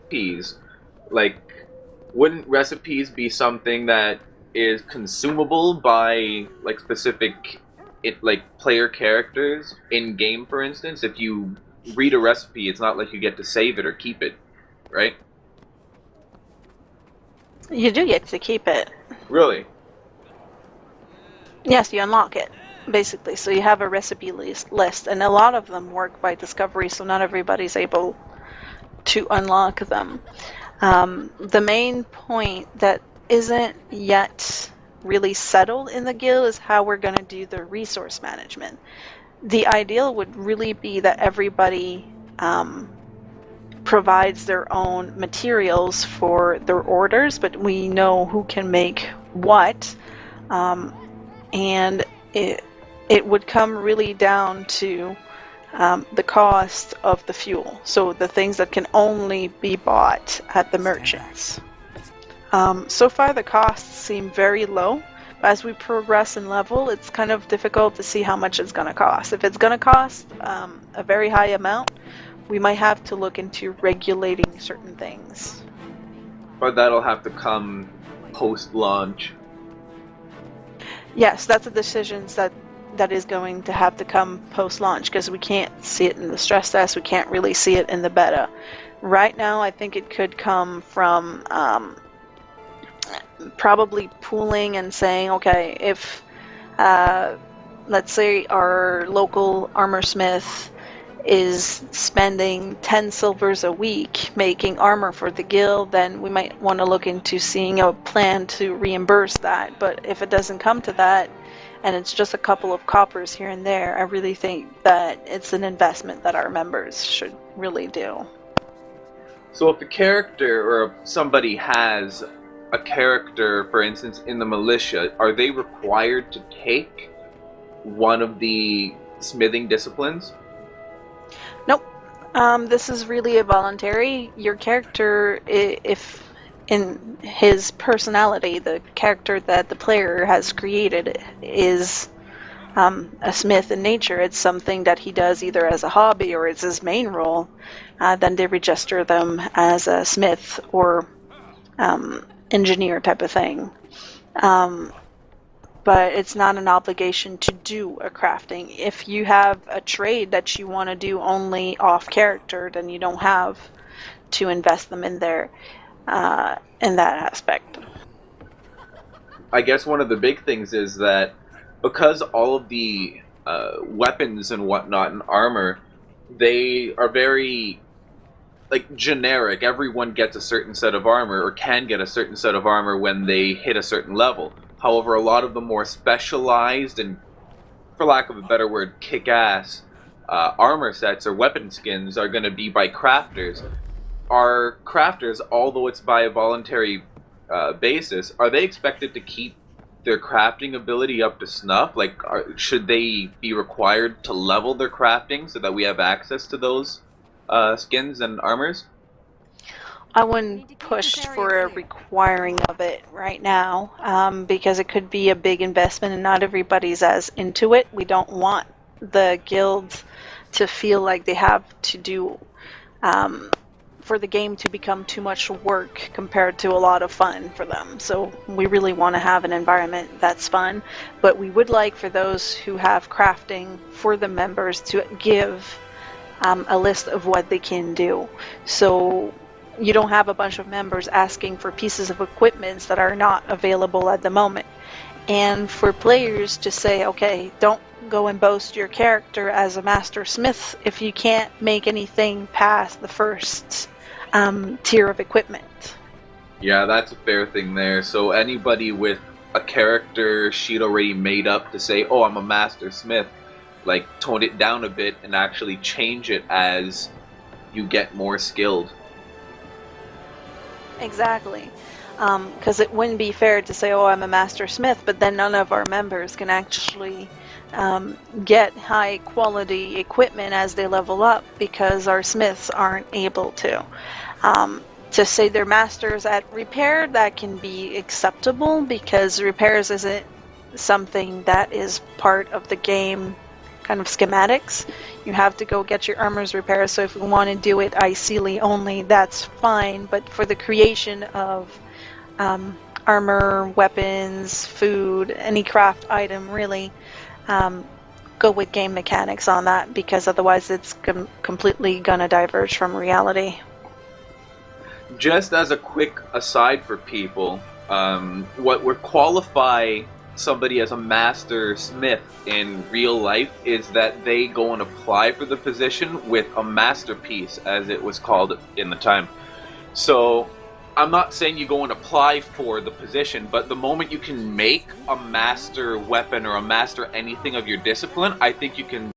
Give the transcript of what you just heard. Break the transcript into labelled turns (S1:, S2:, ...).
S1: recipes, like, wouldn't recipes be something that is consumable by like specific player characters in game, for instance? If you read a recipe, it's not like you get to save it or keep it, right?
S2: You do get to keep it.
S1: Really?
S2: Yes, you unlock it, basically. So you have a recipe list, and a lot of them work by discovery, so not everybody's able to unlock them. The main point that isn't yet really settled in the guild is how we're going to do the resource management. The ideal would really be that everybody provides their own materials for their orders, but we know who can make what. And it would come really down to the cost of the fuel. So the things that can only be bought at the merchants. So far the costs seem very low. But as we progress in level, it's kind of difficult to see how much it's going to cost. If it's going to cost a very high amount, we might have to look into regulating certain things.
S1: But that'll have to come post-launch.
S2: Yes, that's a decision that is going to have to come post-launch, because we can't see it in the stress test, we can't really see it in the beta. Right now, I think it could come from probably pooling and saying, okay, if let's say our local armor smith is spending 10 silvers a week making armor for the guild, then we might want to look into seeing a plan to reimburse that. But if it doesn't come to that, and it's just a couple of coppers here and there, I really think that it's an investment that our members should really do.
S1: So if a character or somebody has a character, for instance, in the militia, are they required to take one of the smithing disciplines?
S2: Nope. This is really a voluntary. Your character, if in his personality, the character that the player has created is a smith in nature, it's something that he does either as a hobby or it's his main role, then they register them as a smith or engineer type of thing. But it's not an obligation to do a crafting. If you have a trade that you want to do only off character, then you don't have to invest them in there in that aspect.
S1: I guess one of the big things is that because all of the weapons and whatnot and armor, they are very like generic. Everyone gets a certain set of armor or can get a certain set of armor when they hit a certain level. However, a lot of the more specialized and, for lack of a better word, kick-ass armor sets or weapon skins are going to be by crafters. Are crafters, although it's by a voluntary basis, are they expected to keep their crafting ability up to snuff? Like, should they be required to level their crafting so that we have access to those skins and armors?
S2: I wouldn't push for a requiring of it right now, because it could be a big investment and not everybody's as into it. We don't want the guild to feel like they have to do for the game to become too much work compared to a lot of fun for them. So we really want to have an environment that's fun, but we would like for those who have crafting for the members to give a list of what they can do. So you don't have a bunch of members asking for pieces of equipment that are not available at the moment. And for players to say, okay, don't go and boast your character as a master smith if you can't make anything past the first tier of equipment.
S1: Yeah, that's a fair thing there. So anybody with a character sheet already made up to say, oh, I'm a master smith, like, tone it down a bit and actually change it as you get more skilled.
S2: Exactly. Because it wouldn't be fair to say, oh, I'm a master smith, but then none of our members can actually get high quality equipment as they level up because our smiths aren't able to. To say they're masters at repair, that can be acceptable because repairs isn't something that is part of the game kind of schematics. You have to go get your armors repaired. So if you want to do it ICly only, that's fine. But for the creation of armor, weapons, food, any craft item, really, go with game mechanics on that, because otherwise it's completely gonna diverge from reality.
S1: Just as a quick aside for people, what would qualify somebody as a master smith in real life is that they go and apply for the position with a masterpiece, as it was called in the time. So I'm not saying you go and apply for the position, but the moment you can make a master weapon or a master anything of your discipline, I think you can